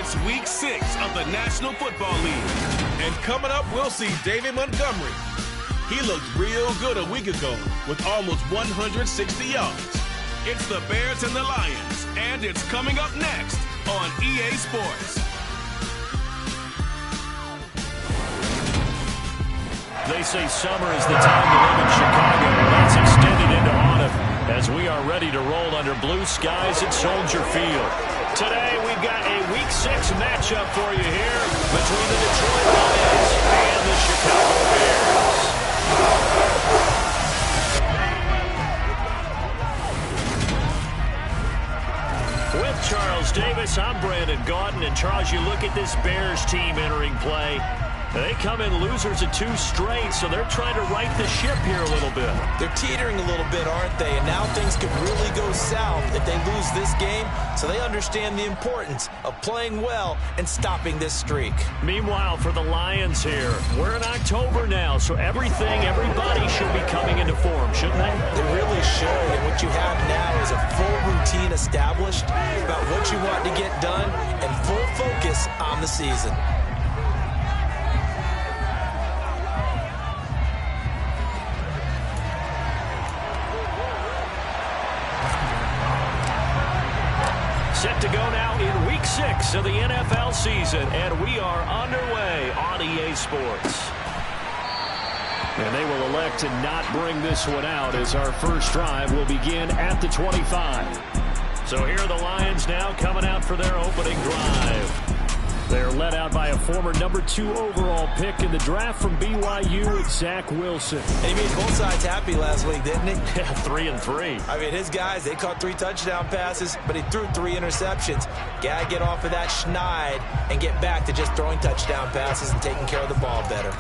It's Week 6 of the National Football League. And coming up, we'll see David Montgomery. He looked real good a week ago with almost 160 yards. It's the Bears and the Lions, and it's coming up next on EA Sports. They say summer is the time to live in Chicago. That's extended into autumn as we are ready to roll under blue skies at Soldier Field. Today we've got a Week 6 matchup for you here between the Detroit Lions and the Chicago Bears. With Charles Davis, I'm Brandon Gaudin. And Charles, you look at this Bears team entering play. They come in losers of 2 straight, so they're trying to right the ship here a little bit. They're teetering a little bit, aren't they? And now things could really go south if they lose this game, so they understand the importance of playing well and stopping this streak. Meanwhile, for the Lions here, we're in October now, so everybody should be coming into form, shouldn't they? They really should, and what you have now is a full routine established about what you want to get done and full focus on the season. Set to go now in Week 6 of the NFL season, and we are underway on EA Sports. And they will elect to not bring this one out as our first drive will begin at the 25. So here are the Lions now coming out for their opening drive. They're led out by a former number 2 overall pick in the draft from BYU with Zach Wilson. And he made both sides happy last week, didn't he? Yeah, 3-3. I mean, his guys, they caught 3 touchdown passes, but he threw 3 interceptions. Gotta get off of that schneid and get back to just throwing touchdown passes and taking care of the ball better.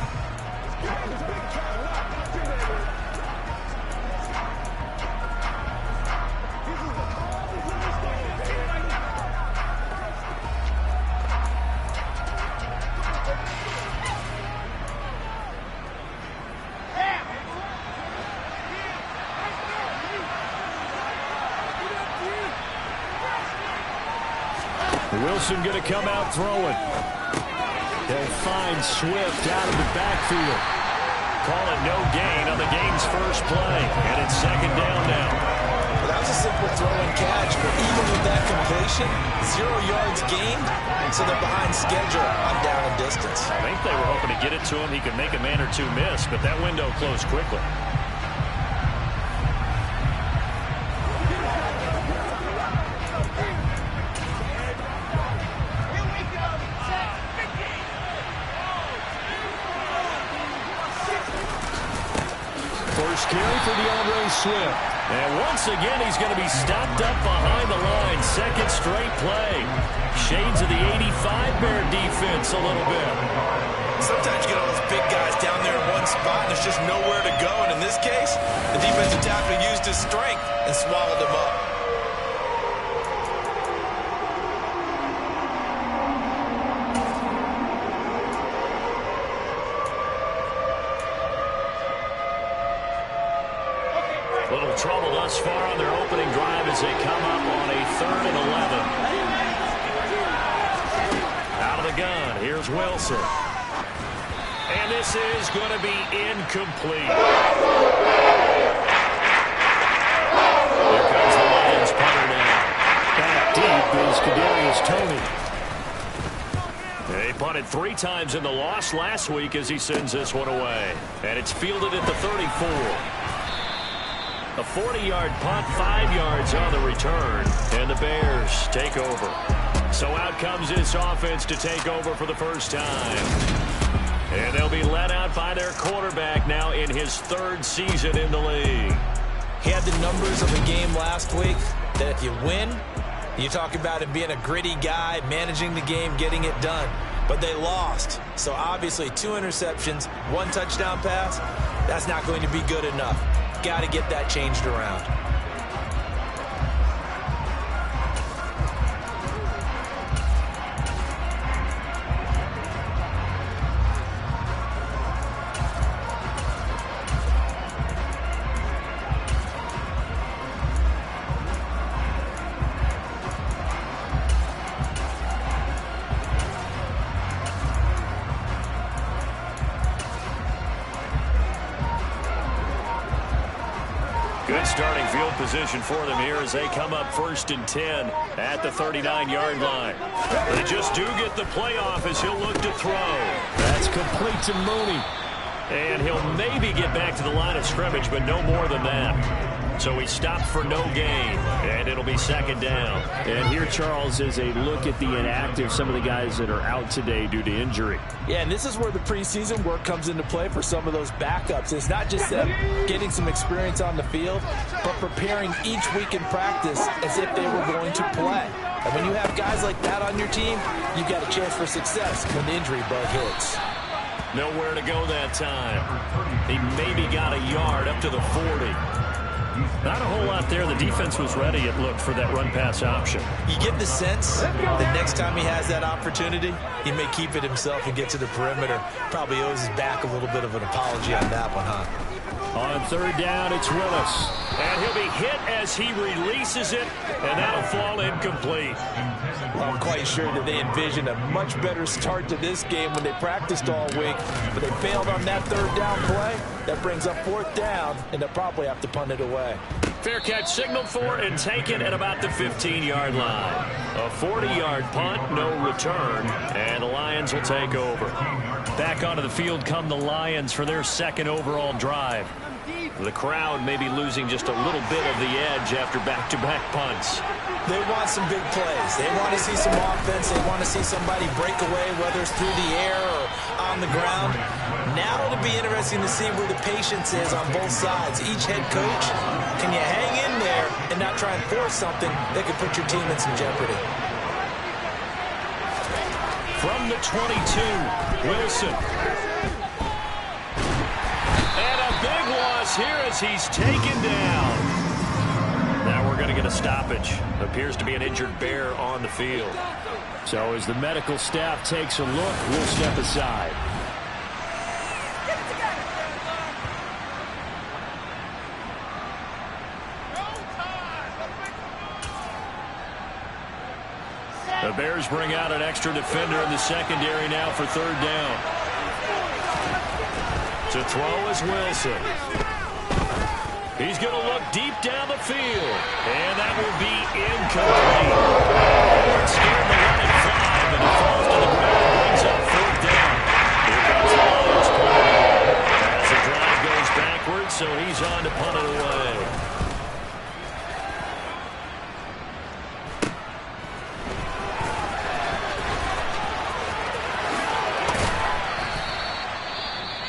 Wilson going to come out throwing. They'll find Swift out of the backfield. Call it no gain on the game's first play. And it's second down now. Well, that was a simple throw and catch, but even with that completion, 0 yards gained, so they're behind schedule on down and distance. I think they were hoping to get it to him. He could make a man or 2 miss, but that window closed quickly. Carry for DeAndre Swift. And once again, he's going to be stopped up behind the line. Second straight play. Shades of the 85 Bear defense a little bit. Sometimes you get all those big guys down there in one spot, and there's just nowhere to go. And in this case, the defensive tackle used his strength and swallowed him up. Little trouble thus far on their opening drive as they come up on a 3rd and 11. Out of the gun, here's Wilson. And this is going to be incomplete. Here comes the Lions punter now. Back deep is Kadarius Toney. They punted 3 times in the loss last week as he sends this one away. And it's fielded at the 34. A 40-yard punt, 5 yards on the return, and the Bears take over. So out comes this offense to take over for the first time. And they'll be led out by their quarterback now in his 3rd season in the league. He had the numbers of a game last week that if you win, you talk about him being a gritty guy, managing the game, getting it done. But they lost. So obviously 2 interceptions, 1 touchdown pass, that's not going to be good enough. Got to get that changed around. Good starting field position for them here as they come up 1st and 10 at the 39-yard line. They just do get the playoff as he'll look to throw. That's complete to Mooney. And he'll maybe get back to the line of scrimmage, but no more than that. So he stopped for no gain, and it'll be 2nd down. And here, Charles, is a look at the inactive, some of the guys that are out today due to injury. Yeah, and this is where the preseason work comes into play for some of those backups. It's not just them getting some experience on the field, but preparing each week in practice as if they were going to play. And when you have guys like that on your team, you've got a chance for success when the injury bug hits. Nowhere to go that time. He maybe got a yard up to the 40. Not a whole lot there. The defense was ready, it looked, for that run-pass option. You get the sense that next time he has that opportunity, he may keep it himself and get to the perimeter. Probably owes his back a little bit of an apology on that one, huh? On 3rd down, it's Willis. And he'll be hit as he releases it, and that'll fall incomplete. Well, I'm quite sure that they envisioned a much better start to this game when they practiced all week, but they failed on that 3rd down play. That brings up 4th down, and they'll probably have to punt it away. Fair catch signaled for and taken at about the 15-yard line. A 40-yard punt, no return, and the Lions will take over. Back onto the field come the Lions for their 2nd overall drive. The crowd may be losing just a little bit of the edge after back-to-back punts. They want some big plays. They want to see some offense. They want to see somebody break away, whether it's through the air or on the ground. Now it'll be interesting to see where the patience is on both sides. Each head coach, can you hang in there and not try and force something that could put your team in some jeopardy? From the 22, Wilson. And a big loss here as he's taken down. Now we're going to get a stoppage. Appears to be an injured Bear on the field. So as the medical staff takes a look, we'll step aside. The Bears bring out an extra defender in the secondary now for 3rd down. To throw is Wilson. He's going to look deep down the field. And that will be incomplete. It's scared the running fly, but it falls to the ground and brings up 4th down. Here comes the Lions punting. As the drive goes backwards, so he's on to punt it away.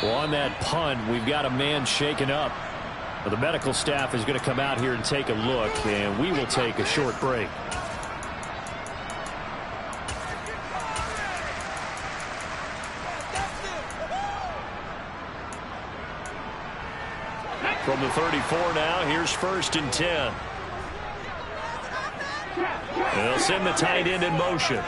Well, on that punt, we've got a man shaken up. Well, the medical staff is going to come out here and take a look, and we will take a short break. From the 34 now, here's 1st and 10. They'll send the tight end in motion.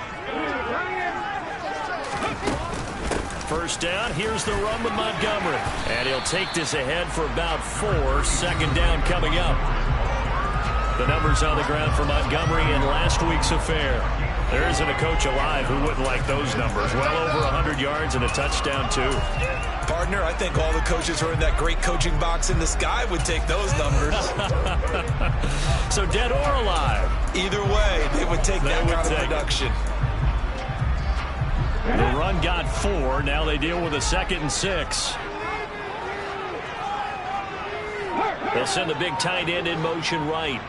1st down, here's the run with Montgomery. And he'll take this ahead for about 4. 2nd down coming up. The numbers on the ground for Montgomery in last week's affair. There isn't a coach alive who wouldn't like those numbers. Well over 100 yards and a touchdown, too. Partner, I think all the coaches who are in that great coaching box in the sky would take those numbers. So dead or alive? Either way, they would take that kind of production. The run got 4. Now they deal with a 2nd and 6. They'll send the big tight end in motion right.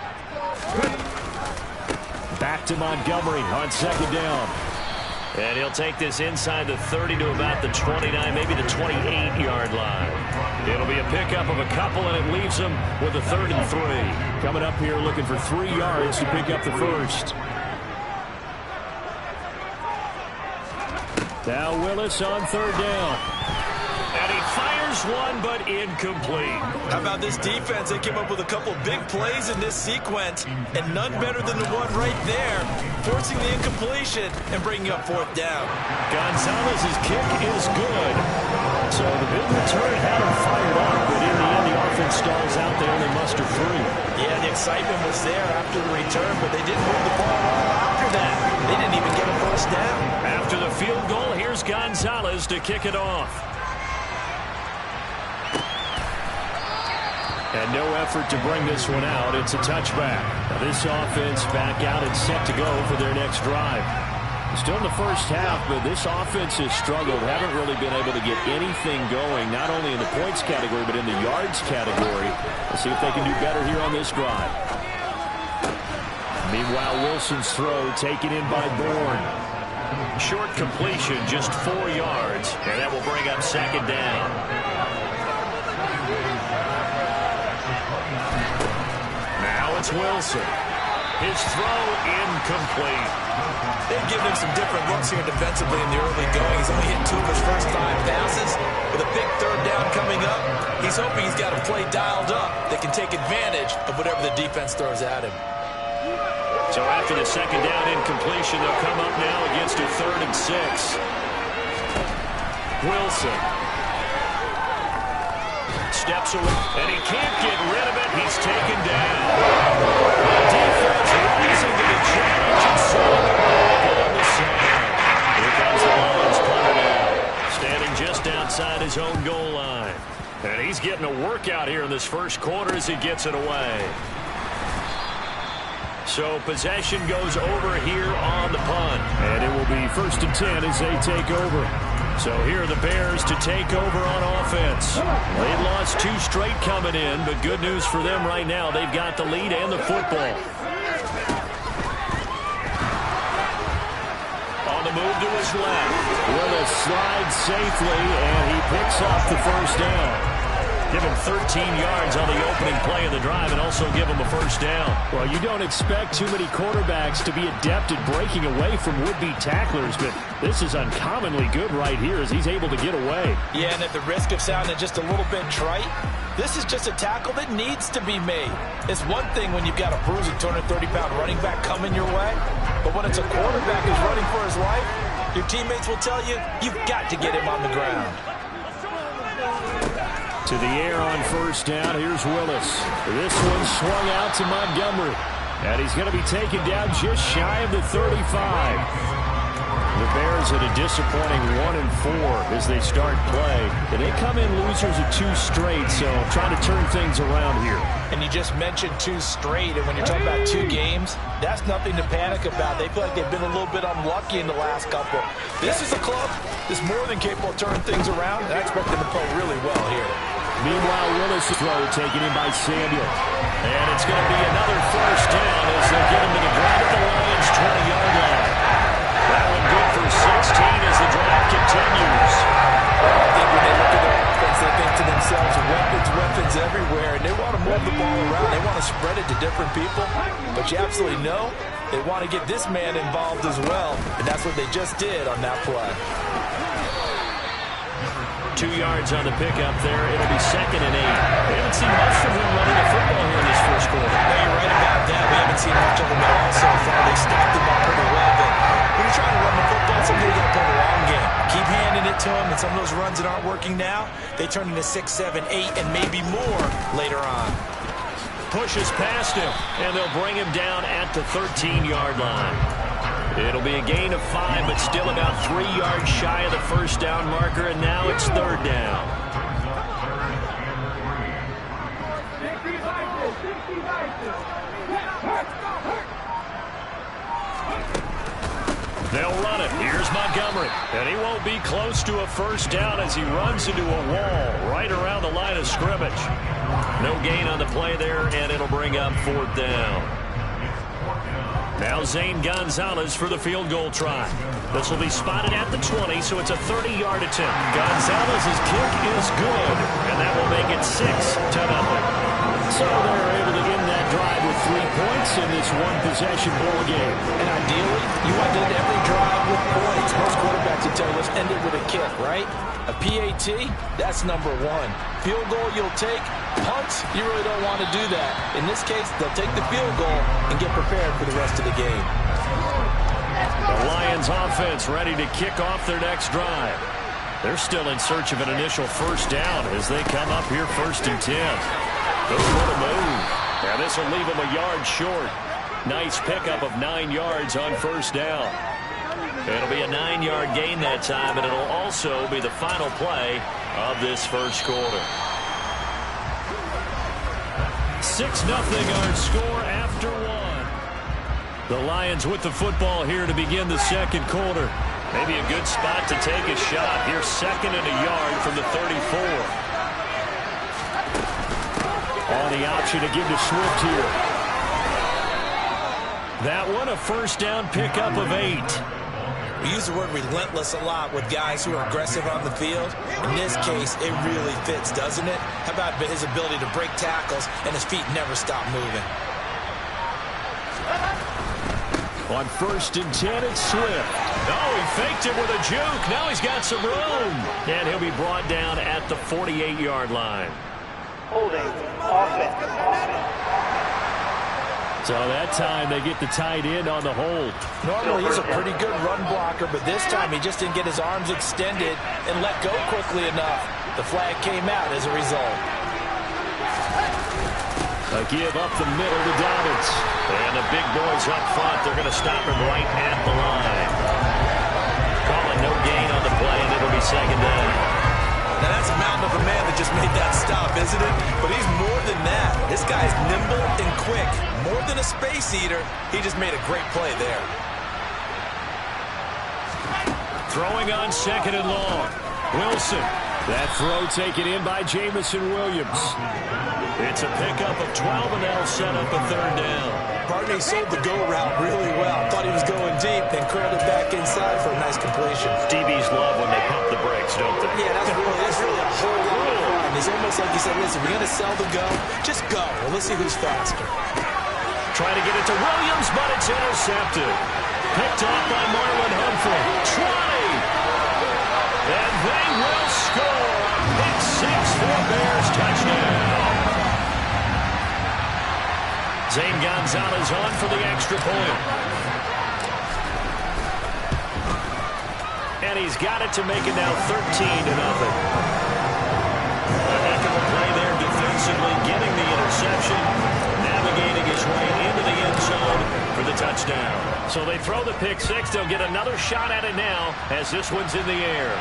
Back to Montgomery on 2nd down. And he'll take this inside the 30 to about the 29, maybe the 28-yard line. It'll be a pickup of a couple, and it leaves them with a 3rd and 3. Coming up here looking for 3 yards to pick up the 1st. Now Willis on 3rd down. And he fires one, but incomplete. How about this defense? They came up with a couple big plays in this sequence, and none better than the one right there, forcing the incompletion and bringing up 4th down. Gonzalez's kick is good. So the big return had him fired up, but in the end, the offense stalls out. They only muster 3. Yeah, the excitement was there after the return, but they didn't move the ball at all after that. They didn't even get a 1st down. After the field goal, here's Gonzalez to kick it off. And no effort to bring this one out. It's a touchback. Now this offense back out and set to go for their next drive. Still in the first half, but this offense has struggled. Haven't really been able to get anything going, not only in the points category, but in the yards category. Let's see if they can do better here on this drive. Meanwhile, Wilson's throw taken in by Bourne. Short completion, just 4 yards, and that will bring up second down. Now it's Wilson. His throw incomplete. They've given him some different looks here defensively in the early going. He's only hit 2 of his first 5 passes. With a big third down coming up, he's hoping he's got a play dialed up that can take advantage of whatever the defense throws at him. So after the second down incompletion, they'll come up now against a 3rd and 6. Wilson steps away, and he can't get rid of it. He's taken down. The defense rising to the challenge and sawing it back on the side. Here comes the Lions punter now, standing just outside his own goal line. And he's getting a workout here in this first quarter as he gets it away. So possession goes over here on the punt. And it will be 1st and 10 as they take over. So here are the Bears to take over on offense. They'd lost 2 straight coming in, but good news for them right now. They've got the lead and the football. On the move to his left. Willis slides safely, and he picks up the first down. Give him 13 yards on the opening play of the drive and also give him a first down. Well, you don't expect too many quarterbacks to be adept at breaking away from would-be tacklers, but this is uncommonly good right here as he's able to get away. Yeah, and at the risk of sounding just a little bit trite, this is just a tackle that needs to be made. It's one thing when you've got a bruising 230-pound running back coming your way, but when it's a quarterback who's running for his life, your teammates will tell you, you've got to get him on the ground. To the air on first down. Here's Willis. This one swung out to Montgomery. And he's going to be taken down just shy of the 35. The Bears at a disappointing 1-4 as they start play. And they come in losers of 2 straight, so trying to turn things around here. And you just mentioned 2 straight, and when you're talking about 2 games, that's nothing to panic about. They feel like they've been a little bit unlucky in the last couple. This is a club that's more than capable of turning things around, and I expect them to play really well here. Meanwhile, Willis' throw taken in by Samuel. And it's going to be another first down as they get him to the ground at the Lions' 20-yard line. That one good for 16 as the drive continues. I think when they look at their offense, they think to themselves, weapons everywhere, and they want to move the ball around. They want to spread it to different people, but you absolutely know they want to get this man involved as well, and that's what they just did on that play. 2 yards on the pickup there. It'll be 2nd and 8. We haven't seen much from him running the football here in this first quarter. No, you're right about that. We haven't seen much of him at all so far. They stacked him up pretty well, but when you're trying to run the football, sometimes you got to play the long game. Keep handing it to him, and some of those runs that aren't working now, they turn into 6, 7, 8, and maybe more later on. Pushes past him, and they'll bring him down at the 13-yard line. It'll be a gain of 5, but still about 3 yards shy of the first down marker, and now it's 3rd down. They'll run it. Here's Montgomery, and he won't be close to a first down as he runs into a wall right around the line of scrimmage. No gain on the play there, and it'll bring up 4th down. Now Zane Gonzalez for the field goal try. This will be spotted at the 20, so it's a 30-yard attempt. Gonzalez's kick is good, and that will make it 6-0. So they're able to end that drive with 3 points in this one-possession ball game. And ideally, you want to end every drive with points. Most quarterbacks would tell you, let's end it with a kick, right? A PAT, that's number 1. Field goal you'll take. Punts, you really don't want to do that. In this case, they'll take the field goal and get prepared for the rest of the game. The Lions offense ready to kick off their next drive. They're still in search of an initial first down as they come up here 1st and 10. Goes for the move. Now this will leave them a yard short. Nice pickup of 9 yards on first down. It'll be a 9-yard gain that time, and it'll also be the final play of this first quarter. 6-0 our score after one. The Lions with the football here to begin the second quarter. Maybe a good spot to take a shot. Here's 2nd and a yard from the 34. On the option to give to Swift here. That one a first down pickup of 8. We use the word relentless a lot with guys who are aggressive on the field. In this case, it really fits, doesn't it? How about his ability to break tackles and his feet never stop moving? On 1st and 10, it's Swift. Oh, he faked it with a juke. Now he's got some room. And he'll be brought down at the 48-yard line. Holding offense. So that time they get the tight end on the hold. Normally he's a pretty good run blocker, but this time he just didn't get his arms extended and let go quickly enough. The flag came out as a result. A give up the middle to Dobbins. And the big boys up front, they're going to stop him right at the line. Calling no gain on the play, and it'll be 2nd down. Now that's a mountain of a man that just made that stop, isn't it? But he's more than that. This guy's nimble and quick. More than a space eater, he just made a great play there. Throwing on 2nd and long. Wilson. That throw taken in by Jamison Williams. It's a pickup of 12, and that'll set up a 3rd down. Partner, he sold the go route really well. Thought he was going deep, then curled it back inside for a nice completion. DBs love when they pump the brakes, don't they? Yeah, that's really a whole lot of fun. It's almost like he said, listen, we're going to sell the go. Just go. Well, let's see who's faster. Trying to get it to Williams, but it's intercepted. Picked off by Marlon Humphrey. 20! And they will score. Pick 6 for Bears touchdown. Zane Gonzalez on for the extra point. And he's got it to make it now 13-0. A heck of a play there defensively, getting the interception, navigating his way into the end zone for the touchdown. So they throw the pick 6. They'll get another shot at it now as this one's in the air.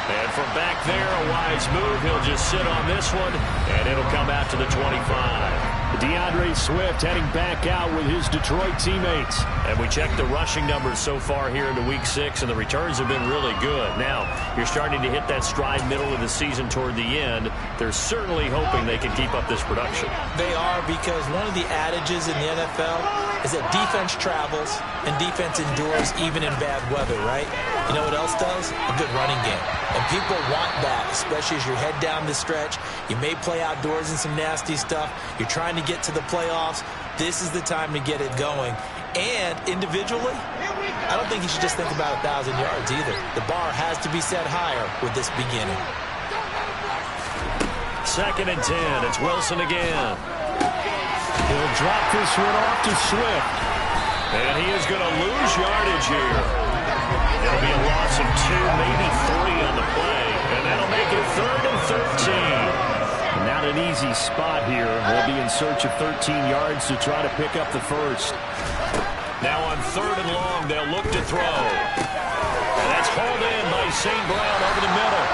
And from back there, a wise move. He'll just sit on this one, and it'll come out to the 25. DeAndre Swift heading back out with his Detroit teammates. And we checked the rushing numbers so far here into Week 6, and the returns have been really good. Now, you're starting to hit that stride middle of the season toward the end. They're certainly hoping they can keep up this production. They are, because one of the adages in the NFL is that defense travels and defense endures even in bad weather, right? You know what else does? A good running game. And people want that, especially as you head down the stretch. You may play outdoors in some nasty stuff. You're trying to get to the playoffs. This is the time to get it going. And individually, I don't think you should just think about 1,000 yards either. The bar has to be set higher with this beginning. 2nd and 10. It's Wilson again. He'll drop this one off to Swift. And he is going to lose yardage here. It'll be a loss of 2, maybe 3 on the play. And that'll make it 3rd and 13. Not an easy spot here. They'll be in search of 13 yards to try to pick up the first. Now on 3rd and long, they'll look to throw. And that's hauled in by St. Brown over the middle.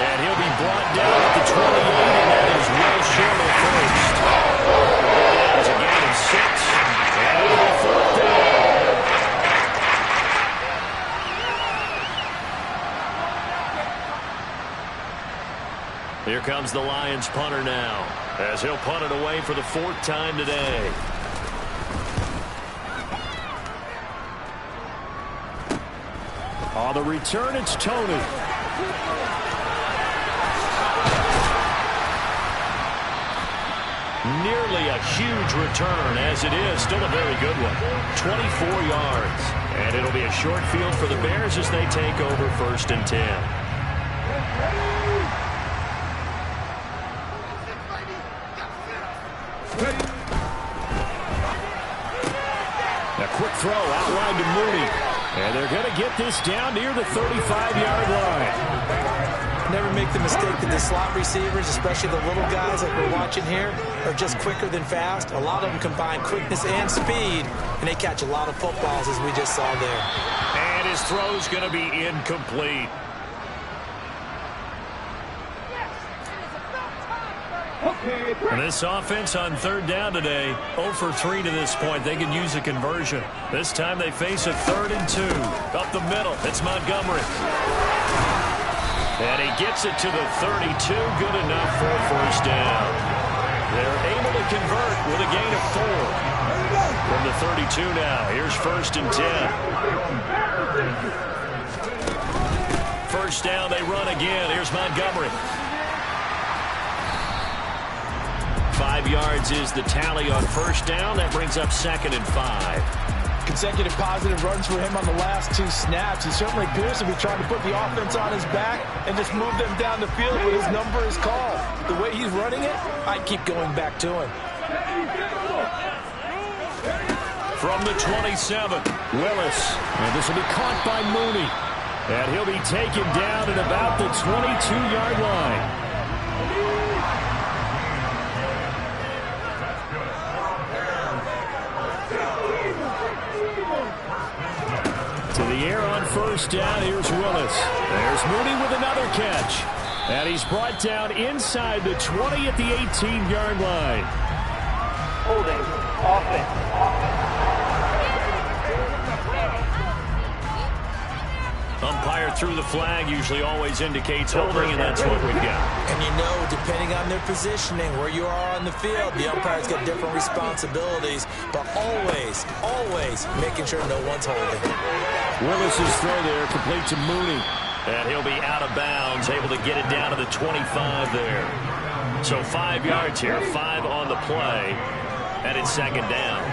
And he'll be brought down at the 28, and that is well short of first. That is a gain of 6. And it'll be 4th down. Here comes the Lions punter now, as he'll punt it away for the 4th time today. On the return, it's Tony. Nearly a huge return, as it is. Still a very good one. 24 yards. And it'll be a short field for the Bears as they take over 1st and 10. A quick throw outlined to Mooney. And they're going to get this down near the 35-yard line. Never make the mistake that the slot receivers, especially the little guys like we're watching here, are just quicker than fast. A lot of them combine quickness and speed, and they catch a lot of footballs, as we just saw there. And his throw's going to be incomplete. And this offense on third down today, 0 for 3 to this point. They can use a conversion. This time they face a 3rd and 2. Up the middle, it's Montgomery. And he gets it to the 32. Good enough for a first down. They're able to convert with a gain of 4. From the 32 now, here's 1st and 10. First down, they run again. Here's Montgomery. 5 yards is the tally on first down. That brings up 2nd and 5. Consecutive positive runs for him on the last 2 snaps. He certainly appears to be trying to put the offense on his back and just move them down the field when his number is called. The way he's running it, I'd keep going back to him. From the 27, Willis. And this will be caught by Mooney. And he'll be taken down at about the 22-yard line. To the air on first down, here's Willis. There's Mooney with another catch. And he's brought down inside the 20 at the 18-yard line. Holding offense. Umpire threw the flag, usually always indicates holding, and that's what we've got. And you know, depending on their positioning, where you are on the field, the umpire's got different responsibilities, but always, always making sure no one's holding. Willis's throw there, complete to Mooney. And he'll be out of bounds, able to get it down to the 25 there. So 5 yards here, 5 on the play, and it's 2nd down.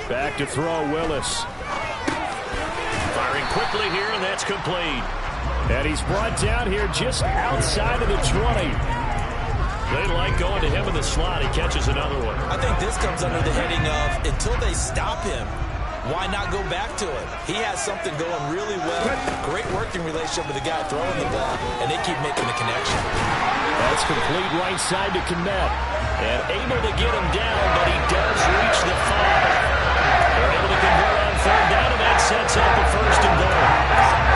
Back to throw, Willis. Firing quickly here, and that's complete. And he's brought down here just outside of the 20. They like going to him in the slot. He catches another one. I think this comes under the heading of, until they stop him, why not go back to it? He has something going really well. Great working relationship with the guy throwing the ball, and they keep making the connection. That's complete right side to Kmet. And able to get him down, but he does reach the 5. They're able to convert on third down, and that sets up the 1st and goal.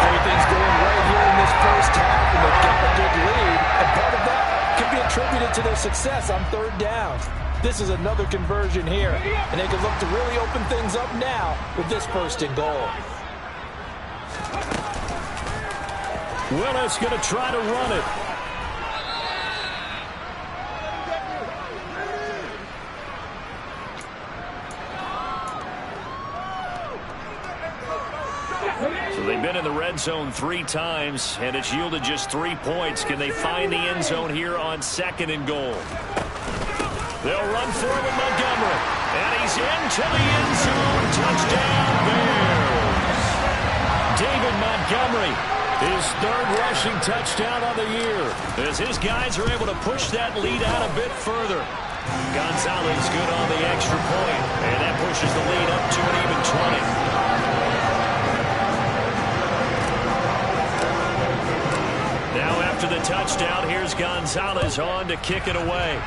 Everything's going right here in this first half, and they've got a good lead. And part of that can be attributed to their success on third down. This is another conversion here, and they can look to really open things up now with this 1st and goal. Willis going to try to run it. They've been in the red zone 3 times, and it's yielded just 3 points. Can they find the end zone here on 2nd and goal? They'll run for it with Montgomery. And he's into the end zone. Touchdown, Bears. David Montgomery, his 3rd rushing touchdown of the year. As his guys are able to push that lead out a bit further. Gonzalez good on the extra point, and that pushes the lead up to an even 20. Now after the touchdown, here's Gonzalez on to kick it away.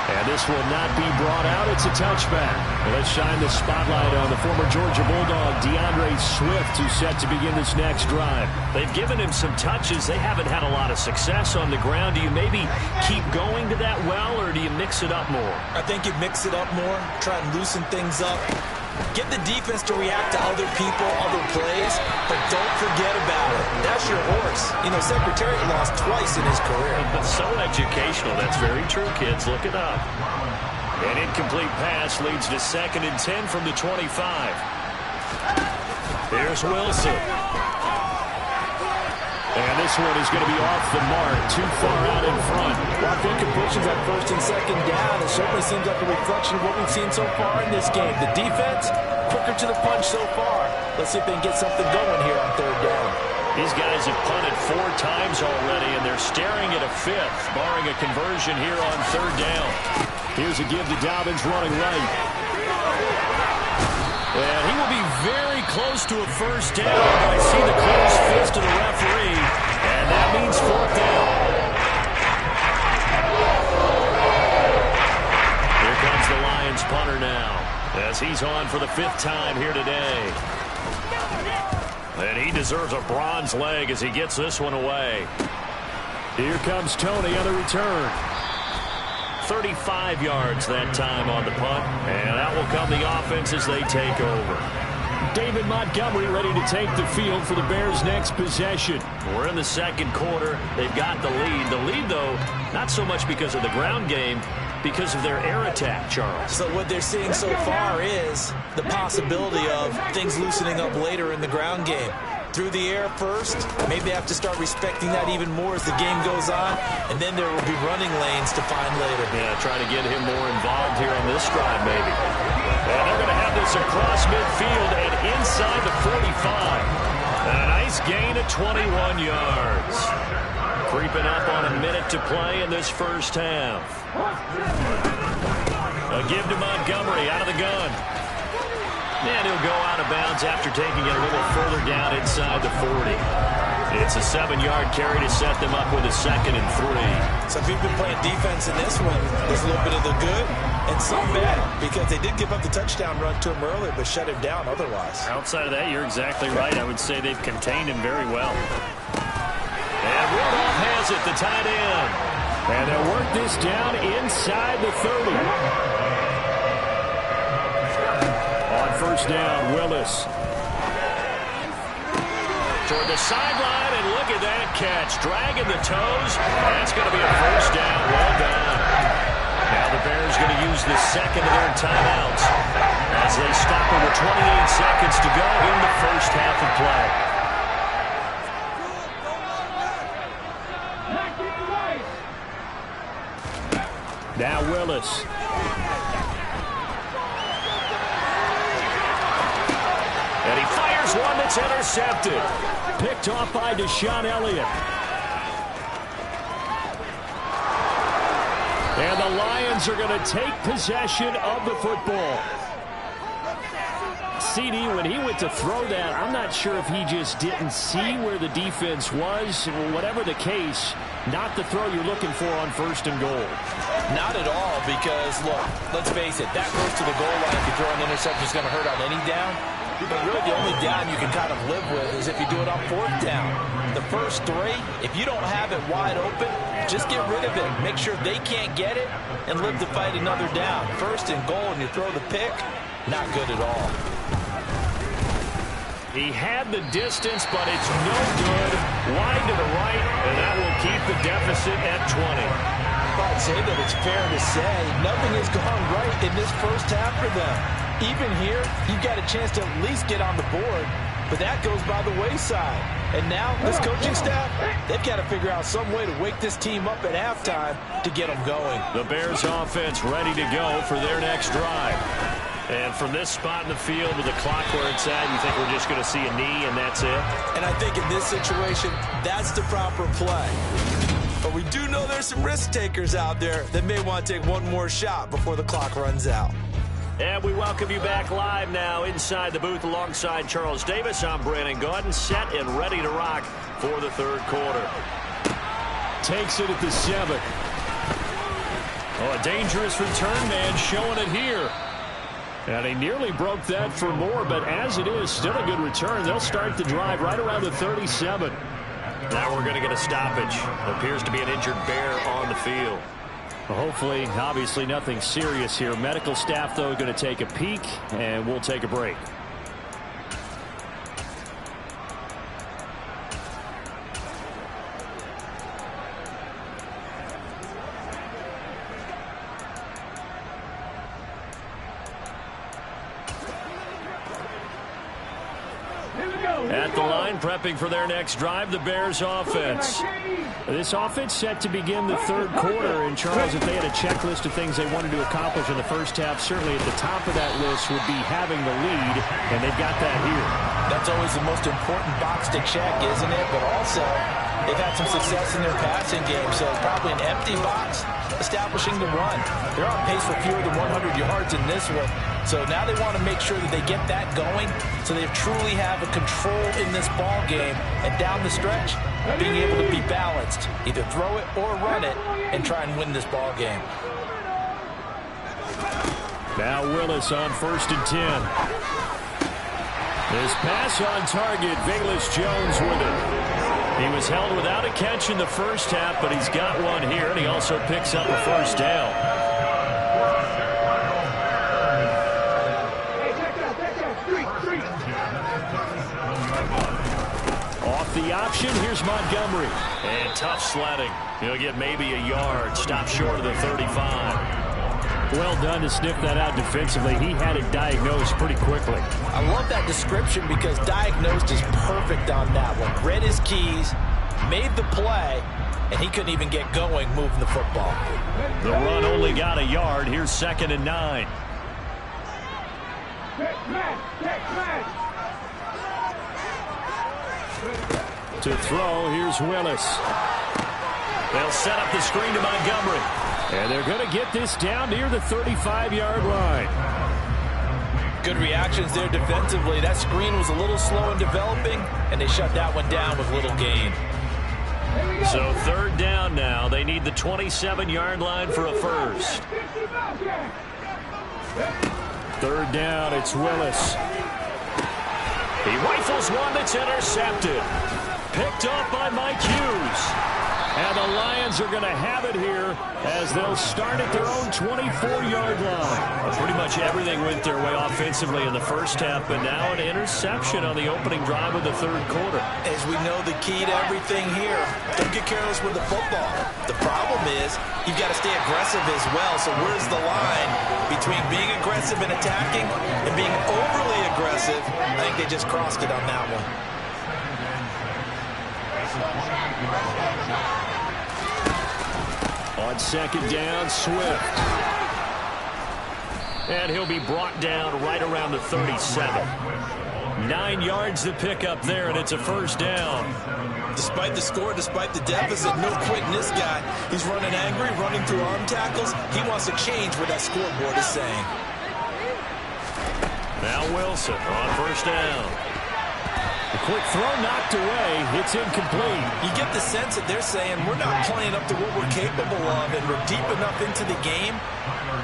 And this will not be brought out. It's a touchback. Well, let's shine the spotlight on the former Georgia Bulldog, DeAndre Swift, who's set to begin this next drive. They've given him some touches. They haven't had a lot of success on the ground. Do you maybe keep going to that well, or do you mix it up more? I think you mix it up more, try and loosen things up. Get the defense to react to other people, other plays, but don't forget about it. That's your horse. You know, Secretariat lost twice in his career. But so educational. That's very true, kids. Look it up. An incomplete pass leads to 2nd and 10 from the 25. Here's Wilson. And this one is going to be off the mark, too far out in front. While good completions at 1st and 2nd down, it certainly seems like a reflection of what we've seen so far in this game. The defense, quicker to the punch so far. Let's see if they can get something going here on 3rd down. These guys have punted 4 times already, and they're staring at a 5th, barring a conversion here on 3rd down. Here's a give to Dobbins running right. And he will be very close to a 1st down. I see the closed fist of the referee, and that means 4th down. Here comes the Lions punter now. as he's on for the 5th time here today. And he deserves a bronze leg as he gets this one away. Here comes Tony on the return. 35 yards that time on the punt, and out will come the offense as they take over. David Montgomery ready to take the field for the Bears' next possession. We're in the 2nd quarter. They've got the lead. The lead, though, not so much because of the ground game, because of their air attack, Charles. So what they're seeing so far is the possibility of things loosening up later in the ground game. Through the air first, maybe they have to start respecting that even more as the game goes on, and then there will be running lanes to find later. Yeah, try to get him more involved here on this drive, maybe. And they're going to have this across midfield and inside the 45. And a nice gain of 21 yards. Creeping up on a minute to play in this first half. A give to Montgomery out of the gun. And he'll go out of bounds after taking it a little further down inside the 40. It's a 7-yard carry to set them up with a 2nd and 3. So if you've been playing defense in this one, there's a little bit of the good and some bad, because they did give up the touchdown run to him earlier, but shut him down otherwise. Outside of that, you're exactly right. I would say they've contained him very well. And Rudolph has it, the tight end. And they'll work this down inside the 30. On first down, Willis. Toward the sideline, and look at that catch. Dragging the toes. That's going to be a first down. Well done. Now the Bears going to use the 2nd of their timeouts as they stop with 28 seconds to go in the first half of play. Now Willis. And he fires one that's intercepted. Picked off by Deshaun Elliott. And the Lions are going to take possession of the football. CD, when he went to throw that, I'm not sure if he just didn't see where the defense was. Whatever the case, not the throw you're looking for on 1st and goal. Not at all, because, look, let's face it, that goes to the goal line. If you throw an interception, it's going to hurt on any down. But really, the only down you can kind of live with is if you do it on 4th down. The first 3, if you don't have it wide open, just get rid of it. Make sure they can't get it and live to fight another down. 1st and goal, and you throw the pick, not good at all. He had the distance, but it's no good. Wide to the right, and that will keep the deficit at 20. I'd say that it's fair to say nothing has gone right in this first half for them. Even here, you've got a chance to at least get on the board, but that goes by the wayside. And now, this coaching staff, they've got to figure out some way to wake this team up at halftime to get them going. The Bears offense ready to go for their next drive. And from this spot in the field with the clock where it's at, you think we're just going to see a knee and that's it? And I think in this situation, that's the proper play. But we do know there's some risk takers out there that may want to take one more shot before the clock runs out. And we welcome you back live now inside the booth alongside Charles Davis. I'm Brandon Gaudin, set and ready to rock for the 3rd quarter. Takes it at the 7. Oh, a dangerous return man showing it here. And he nearly broke that for more, but as it is, still a good return. They'll start the drive right around the 37. Now we're going to get a stoppage. Appears to be an injured Bear on the field. Well, hopefully, obviously nothing serious here. Medical staff, though, going to take a peek, and we'll take a break. At the line, prepping for their next drive, the Bears offense. This offense set to begin the 3rd quarter. And, Charles, if they had a checklist of things they wanted to accomplish in the first half, certainly at the top of that list would be having the lead, and they've got that here. That's always the most important box to check, isn't it? But also, they've had some success in their passing game, so probably an empty box, establishing the run. They're on pace for fewer than 100 yards in this one. So now they want to make sure that they get that going so they truly have a control in this ball game. And down the stretch, being able to be balanced, either throw it or run it, and try and win this ball game. Now Willis on 1st and 10. This pass on target. Velus-Jones with it. He was held without a catch in the first half, but he's got one here, and he also picks up a first down. Off the option, here's Montgomery. And tough sledding. He'll get maybe a yard. Stop short of the 35. Well done to sniff that out defensively. He had it diagnosed pretty quickly. I love that description because diagnosed is perfect on that one. Read his keys, made the play, and he couldn't even get going moving the football. The run only got a yard. Here's 2nd and 9. To throw, here's Willis. They'll set up the screen to Montgomery. And they're going to get this down near the 35-yard line. Good reactions there defensively. That screen was a little slow in developing, and they shut that one down with little gain. So 3rd down now. They need the 27-yard line for a first. 3rd down, it's Willis. He rifles one that's intercepted. Picked off by Mike Hughes. And the Lions are going to have it here as they'll start at their own 24-yard line. Well, pretty much everything went their way offensively in the first half, but now an interception on the opening drive of the 3rd quarter. As we know, the key to everything here, don't get careless with the football. The problem is you've got to stay aggressive as well. So where's the line between being aggressive and attacking and being overly aggressive? I think they just crossed it on that one. On 2nd down, Swift. And he'll be brought down right around the 37. 9 yards to pick up there, and it's a first down. Despite the score, despite the deficit, no quitting this guy. He's running angry, running through arm tackles. He wants to change what that scoreboard is saying. Now Wilson on 1st down. A quick throw knocked away. It's incomplete. You get the sense that they're saying we're not playing up to what we're capable of, and we're deep enough into the game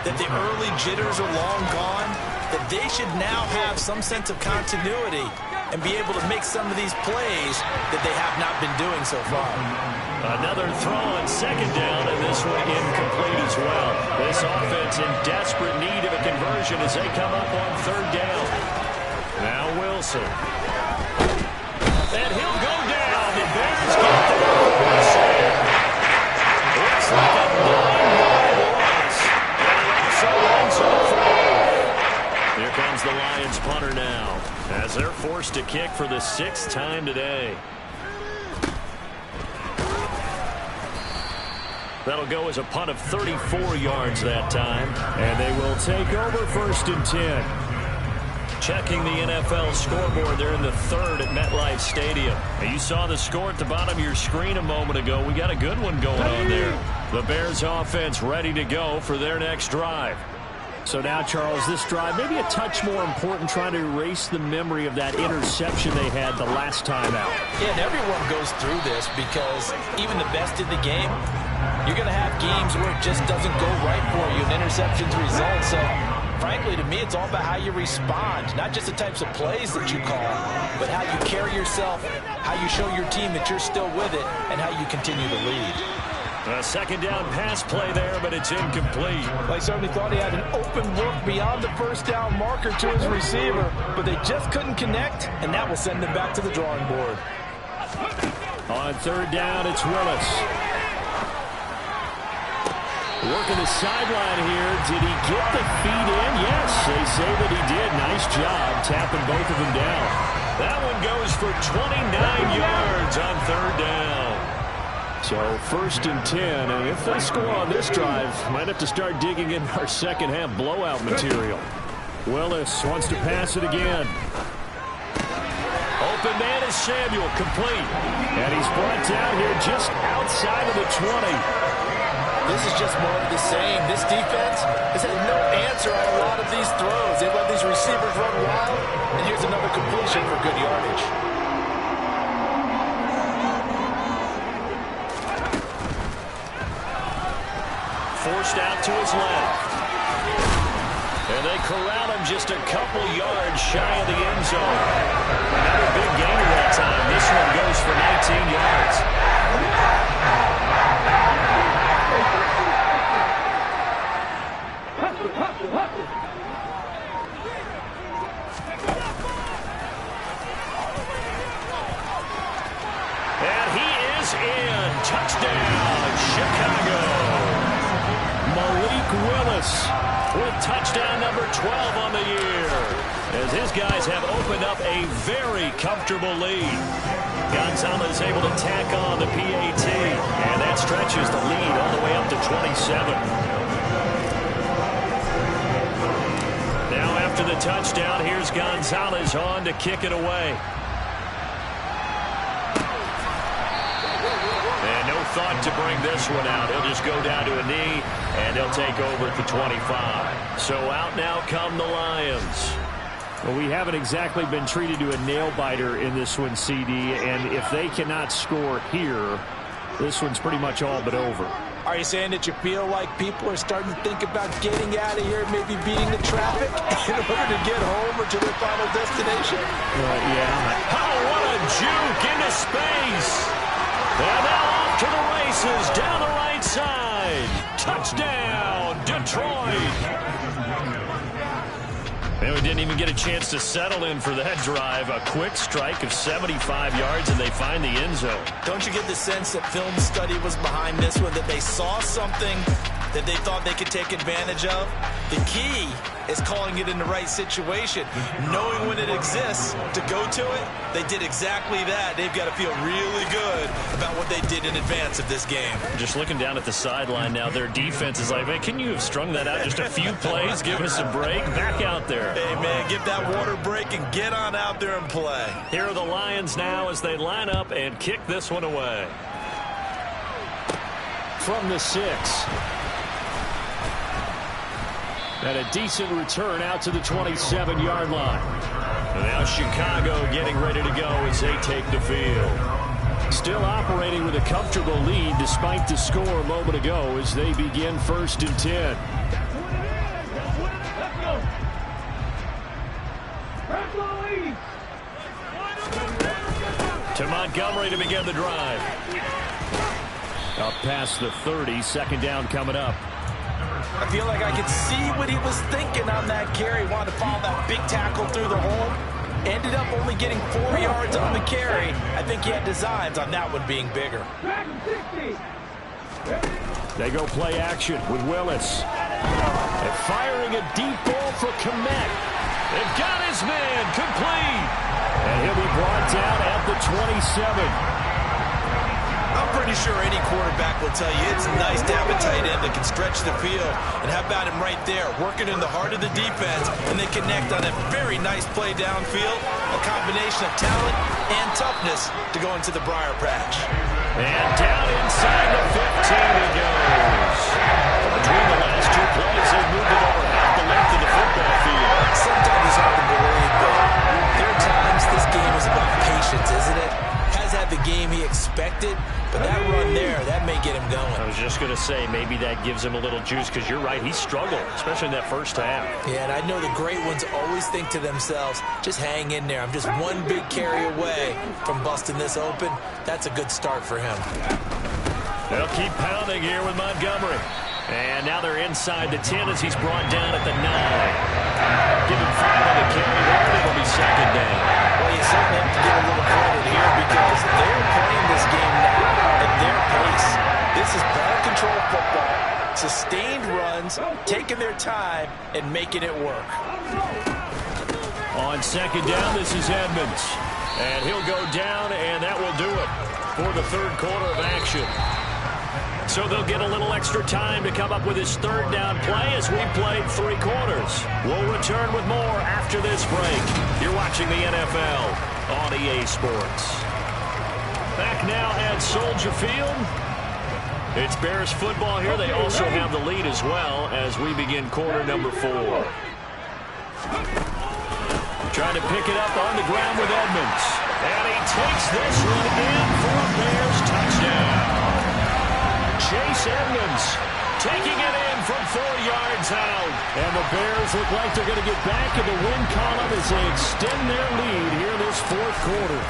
that the early jitters are long gone, that they should now have some sense of continuity and be able to make some of these plays that they have not been doing so far. Another throw on 2nd down, and this one incomplete as well. This offense in desperate need of a conversion as they come up on 3rd down. Now Wilson. And he'll go down. The Bears get there. Looks like a 9-yard loss. And he also runs off. Here comes the Lions punter now, as they're forced to kick for the 6th time today. That'll go as a punt of 34 yards that time. And they will take over 1st and 10. Checking the NFL scoreboard there in the 3rd at MetLife Stadium. You saw the score at the bottom of your screen a moment ago. We got a good one going on there. The Bears offense ready to go for their next drive. So now, Charles, this drive maybe a touch more important, trying to erase the memory of that interception they had the last time out. Yeah, and everyone goes through this because even the best in the game, you're going to have games where it just doesn't go right for you, and interceptions result. So frankly, to me, it's all about how you respond, not just the types of plays that you call, but how you carry yourself, how you show your team that you're still with it, and how you continue to lead. A 2nd down pass play there, but it's incomplete. Well, he certainly thought he had an open look beyond the 1st down marker to his receiver, but they just couldn't connect, and that will send them back to the drawing board. On 3rd down, it's Willis. Working the sideline here. Did he get the feet in? Yes, they say that he did. Nice job tapping both of them down. That one goes for 29 yards on 3rd down. So 1st and 10, and if they score on this drive, might have to start digging in our 2nd half blowout material. Willis wants to pass it again. Open man is Samuel, complete. And he's brought down here just outside of the 20. This is just more of the same. This defense has had no answer on a lot of these throws. They've let these receivers run wild, and here's another completion for good yardage. Forced out to his left. And they corral him just a couple yards shy of the end zone. Another big gainer that time. This one goes for 19 yards. And he is in. Touchdown, Chicago. Malik Willis with touchdown number 12 on the year, as his guys have opened up a very comfortable lead. Gonzalez able to tack on the PAT, and that stretches the lead all the way up to 27. Now after the touchdown, here's Gonzalez on to kick it away. And no thought to bring this one out. He'll just go down to a knee, and he'll take over at the 25. So out now come the Lions. Well, we haven't exactly been treated to a nail-biter in this one, CD, and if they cannot score here, this one's pretty much all but over. Are you saying that you feel like people are starting to think about getting out of here, maybe beating the traffic in order to get home or to their final destination? Yeah. Oh, what a juke into space. And now off to the races down the right side. Touchdown, Detroit. And we didn't even get a chance to settle in for that drive. A quick strike of 75 yards, and they find the end zone. Don't you get the sense that film study was behind this one, that they saw something that they thought they could take advantage of? The key is calling it in the right situation, knowing when it exists to go to it. They did exactly that. They've got to feel really good about what they did in advance of this game. Just looking down at the sideline now, their defense is like, man, can you have strung that out just a few plays? Give us a break. Back out there. Hey, man, give that water break and get on out there and play. Here are the Lions now as they line up and kick this one away. From the 6. And a decent return out to the 27-yard line. And now Chicago getting ready to go as they take the field. Still operating with a comfortable lead despite the score a moment ago as they begin 1st and 10. To Montgomery to begin the drive. Up past the 30, second down coming up. I feel like I could see what he was thinking on that carry. Wanted to follow that big tackle through the hole. Ended up only getting 4 yards on the carry. I think he had designs on that one being bigger. They go play action with Willis. And firing a deep ball for Kmet. They've got his man complete. And he'll be brought down at the 27. I'm pretty sure any quarterback will tell you it's nice to have a tight end that can stretch the field. And how about him right there, working in the heart of the defense, and they connect on a very nice play downfield, a combination of talent and toughness to go into the briar patch. And down inside the 15 he goes. Between the last two plays, they've moved it over half the length of the football field. Sometimes it's hard to believe, but there are times this game is about patience, isn't it? Has had the game he expected, but that run there, that may get him going. I was just going to say, maybe that gives him a little juice, because you're right, he struggled, especially in that first half. Yeah, and I know the great ones always think to themselves, just hang in there. I'm just one big carry away from busting this open. That's a good start for him. They'll keep pounding here with Montgomery. And now they're inside the 10 as he's brought down at the 9. Give him 5 on the carry there, and it'll be second down. Well, you certainly have to give a little credit here because they're playing this game now at their pace. This is ball control football, sustained runs, taking their time, and making it work. On second down, this is Edmonds. And he'll go down, and that will do it for the third quarter of action. So they'll get a little extra time to come up with his third down play as we played 3 quarters. We'll return with more after this break. You're watching the NFL on EA Sports. Back now at Soldier Field. It's Bears football here. They also have the lead as well as we begin quarter number 4. Trying to pick it up on the ground with Edmonds. And he takes this one in for a Bears touchdown. Chase Edmonds taking it in from 4 yards out. And the Bears look like they're going to get back in the win column as they extend their lead here this fourth quarter.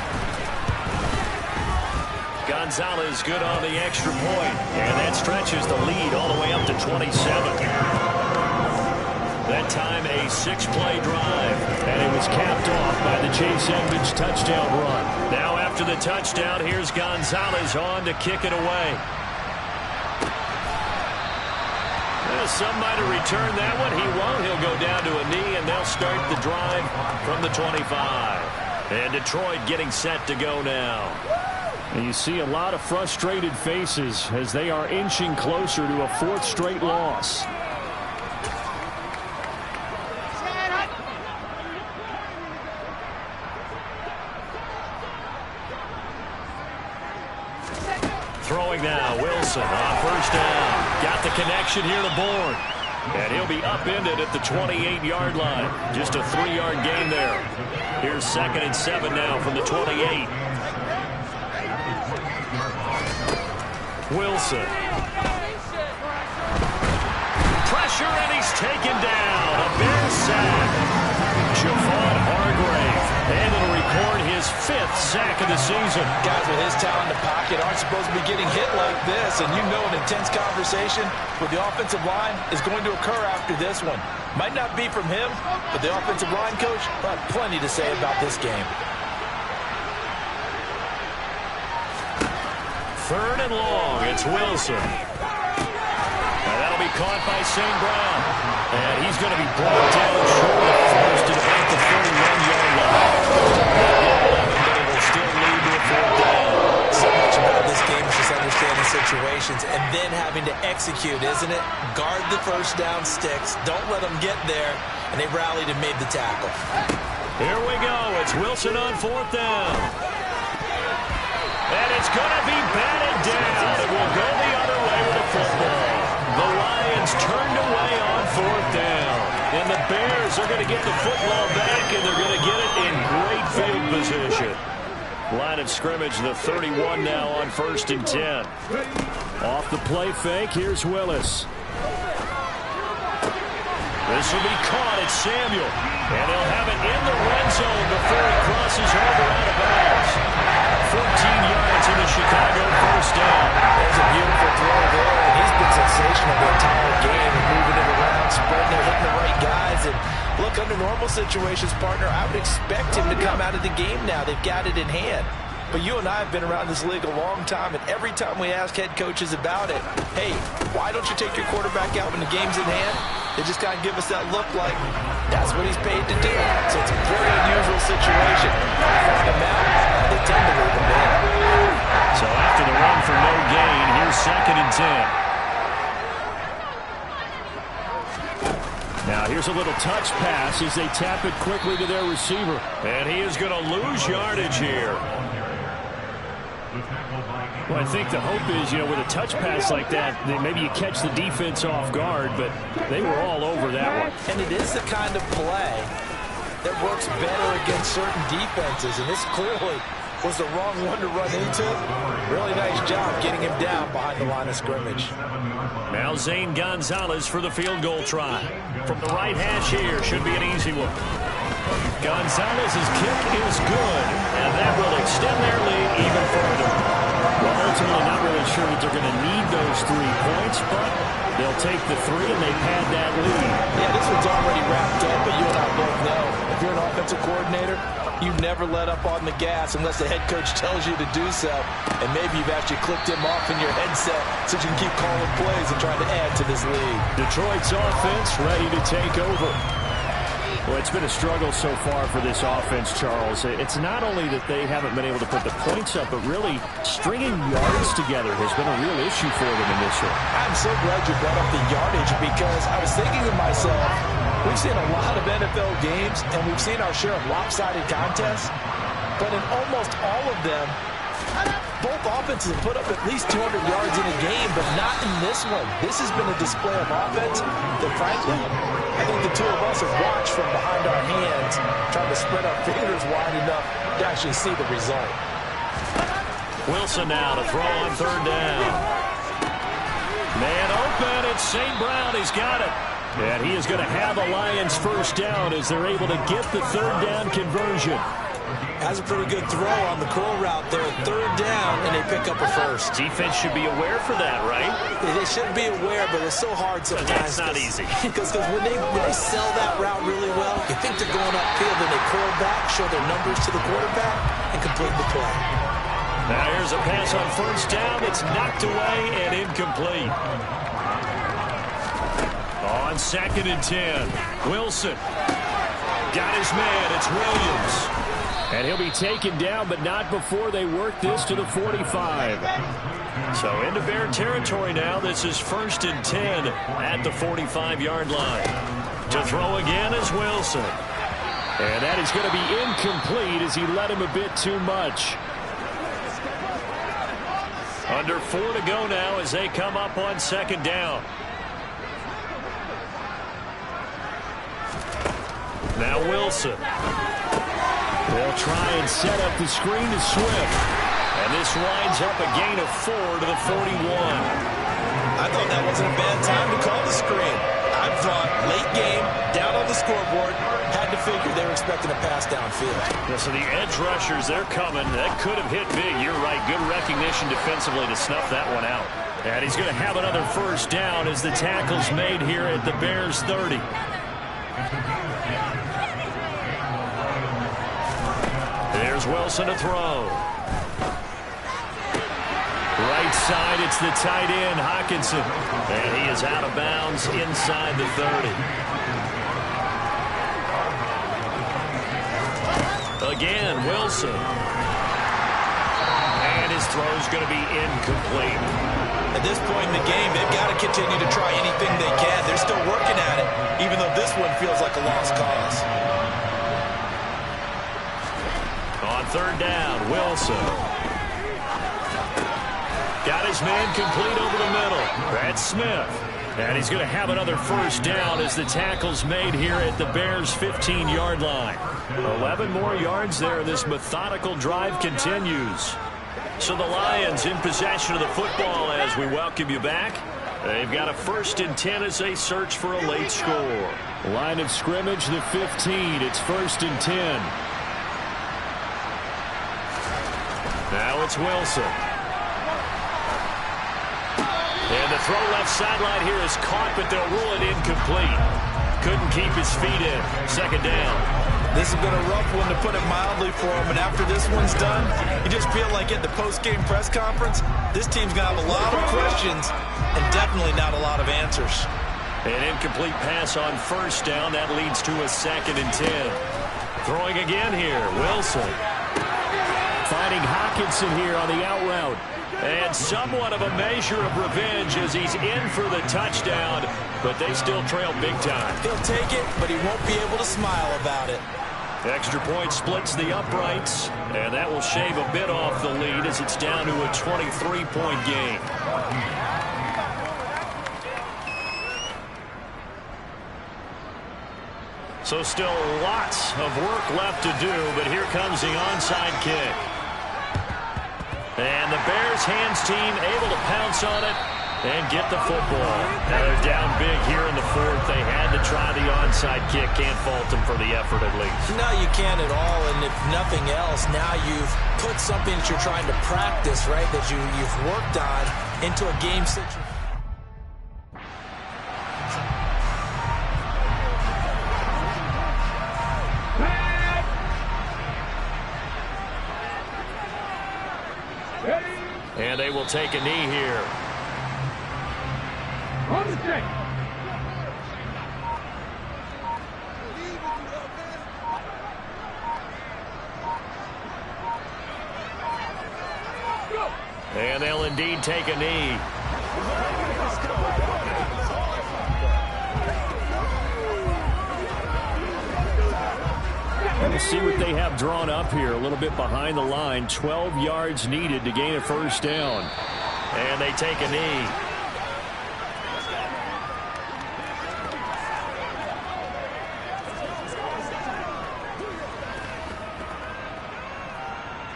Gonzalez good on the extra point, and that stretches the lead all the way up to 27. That time a 6-play drive, and it was capped off by the Chase Edmonds touchdown run. Now after the touchdown, here's Gonzalez on to kick it away. Well, some might have returned that one. He won't. He'll go down to a knee, and they'll start the drive from the 25. And Detroit getting set to go now. And you see a lot of frustrated faces as they are inching closer to a 4th straight loss. Throwing now, Wilson on first down. Got the connection here to Bourne. And he'll be upended at the 28-yard line. Just a 3-yard gain there. Here's 2nd and 7 now from the 28. Wilson. Pressure, and he's taken down. A Bears sack. Javon Hargrave. And it'll record his 5th sack of the season. Guys with his talent in the pocket aren't supposed to be getting hit like this, and you know an intense conversation with the offensive line is going to occur after this one. Might not be from him, but the offensive line coach will have plenty to say about this game. 3rd and long. It's Wilson. And that'll be caught by St. Brown. And he's going to be brought down short of first at about the 31-yard line. But it will still lead to a 4th down. So much about this game is just understanding situations and then having to execute, isn't it? Guard the first down sticks. Don't let them get there. And they rallied and made the tackle. Here we go. It's Wilson on 4th down. And it's going to be batted down. It will go the other way with the football. The Lions turned away on 4th down. And the Bears are going to get the football back, and they're going to get it in great field position. Line of scrimmage, the 31 now on 1st and 10. Off the play fake, here's Willis. This will be caught at Samuel. And they'll have it in the red zone before he crosses over out of bounds. 14 yards in the Chicago first down. There's a beautiful throw there, and he's been sensational the entire game and moving it around, spreading it, hitting the right guys. And look, under normal situations, partner, I would expect him to come out of the game now. They've got it in hand. But you and I have been around this league a long time, and every time we ask head coaches about it, hey, why don't you take your quarterback out when the game's in hand? They just kind of give us that look like that's what he's paid to do. So it's a very unusual situation. They find him out, they tend to leave him in. So after the run for no gain, here's 2nd and 10. Now here's a little touch pass as they tap it quickly to their receiver. And he is going to lose yardage here. Well, I think the hope is, with a touch pass like that, maybe you catch the defense off guard, but they were all over that one. And it is the kind of play that works better against certain defenses, and this clearly was the wrong one to run into. Really nice job getting him down behind the line of scrimmage. Now Zane Gonzalez for the field goal try. From the right hash here, should be an easy one. Gonzalez's kick is good, and that will extend their lead even further. Well, ultimately not really sure that they're going to need those 3 points, but they'll take the 3 and they've had that lead. Yeah, this one's already wrapped up, but you and I both know if you're an offensive coordinator, you never let up on the gas unless the head coach tells you to do so. And maybe you've actually clicked him off in your headset so you can keep calling plays and trying to add to this lead. Detroit's offense ready to take over. Well, it's been a struggle so far for this offense, Charles. It's not only that they haven't been able to put the points up, but really stringing yards together has been a real issue for them in this one. I'm so glad you brought up the yardage because I was thinking to myself, we've seen a lot of NFL games and we've seen our share of lopsided contests, but in almost all of them, both offenses have put up at least 200 yards in a game, but not in this one. This has been a display of offense that, frankly, I think the two of us have watched from behind our hands, trying to spread our fingers wide enough to actually see the result. Wilson now to throw on 3rd down. Man open, it's St. Brown. He's got it. And he is going to have a Lions first down as they're able to get the third down conversion. That's a pretty good throw on the curl route there. Third down, and they pick up a first. Defense should be aware for that, right? They should be aware, but it's so hard sometimes. That's not easy. Because when they sell that route really well, you think they're going upfield, and they curl back, show their numbers to the quarterback, and complete the play. Now here's a pass on first down. It's knocked away and incomplete. On 2nd and 10, Wilson got his man. It's Williams. And he'll be taken down, but not before they work this to the 45. So into Bear territory now. This is 1st and 10 at the 45-yard line. To throw again is Wilson. And that is going to be incomplete as he led him a bit too much. Under 4 to go now as they come up on 2nd down. Now Wilson. They'll try and set up the screen to Swift. And this winds up a gain of 4 to the 41. I thought that wasn't a bad time to call the screen. I thought late game, down on the scoreboard, had to figure they were expecting a pass downfield. Yeah, so the edge rushers, they're coming. That could have hit big. You're right. Good recognition defensively to snuff that one out. And he's going to have another first down as the tackle's made here at the Bears' 30. There's Wilson to throw. Right side, it's the tight end, Hockenson. And he is out of bounds inside the 30. Again, Wilson. And his throw's going to be incomplete. At this point in the game, they've got to continue to try anything they can. They're still working at it, even though this one feels like a lost cause. On 3rd down, Wilson. Got his man complete over the middle. That's Smith. And he's going to have another first down as the tackle's made here at the Bears' 15-yard line. 11 more yards there. This methodical drive continues. So the Lions in possession of the football as we welcome you back. They've got a 1st and 10 as they search for a late score. Line of scrimmage, the 15. It's 1st and 10. Now it's Wilson. And the throw left sideline here is caught, but they'll rule it incomplete. Couldn't keep his feet in. 2nd down. This has been a rough one, to put it mildly, for him. And after this one's done, you just feel like at the post-game press conference, this team's going to have a lot of questions and definitely not a lot of answers. An incomplete pass on first down. That leads to a 2nd and 10. Throwing again here, Wilson. Finding Hockenson here on the out route. And somewhat of a measure of revenge as he's in for the touchdown, but they still trail big time. He'll take it, but he won't be able to smile about it. Extra point splits the uprights, and that will shave a bit off the lead as it's down to a 23-point game. So still lots of work left to do, but here comes the onside kick. And the Bears hands team able to pounce on it and get the football. Now they're down big here in the 4th. They had to try the onside kick. Can't fault them for the effort at least. No, you can't at all. And if nothing else, now you've put something that you're trying to practice, right, that you've worked on into a game situation. And they will take a knee here. On the check. And they'll indeed take a knee. We'll see what they have drawn up here. A little bit behind the line. 12 yards needed to gain a first down. And they take a knee.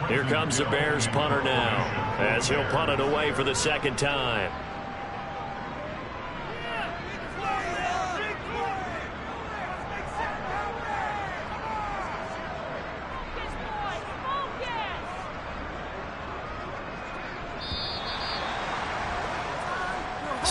Here comes the Bears punter now, as he'll punt it away for the 2nd time.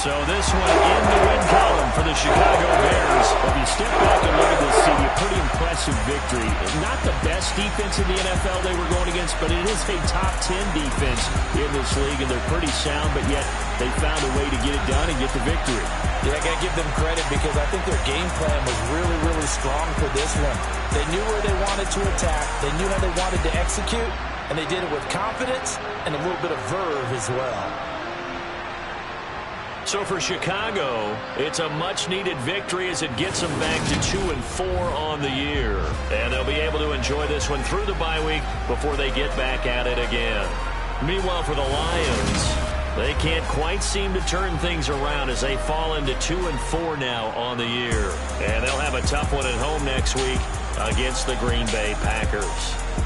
So this one in the win column for the Chicago Bears. If you step back and look at this, see a pretty impressive victory. Not the best defense in the NFL they were going against, but it is a top 10 defense in this league, and they're pretty sound, but yet they found a way to get it done and get the victory. Yeah, I got to give them credit because I think their game plan was really, really strong for this one. They knew where they wanted to attack. They knew how they wanted to execute, and they did it with confidence and a little bit of verve as well. So for Chicago, it's a much-needed victory as it gets them back to 2-4 on the year. And they'll be able to enjoy this one through the bye week before they get back at it again. Meanwhile, for the Lions, they can't quite seem to turn things around as they fall into 2-4 now on the year. And they'll have a tough one at home next week against the Green Bay Packers.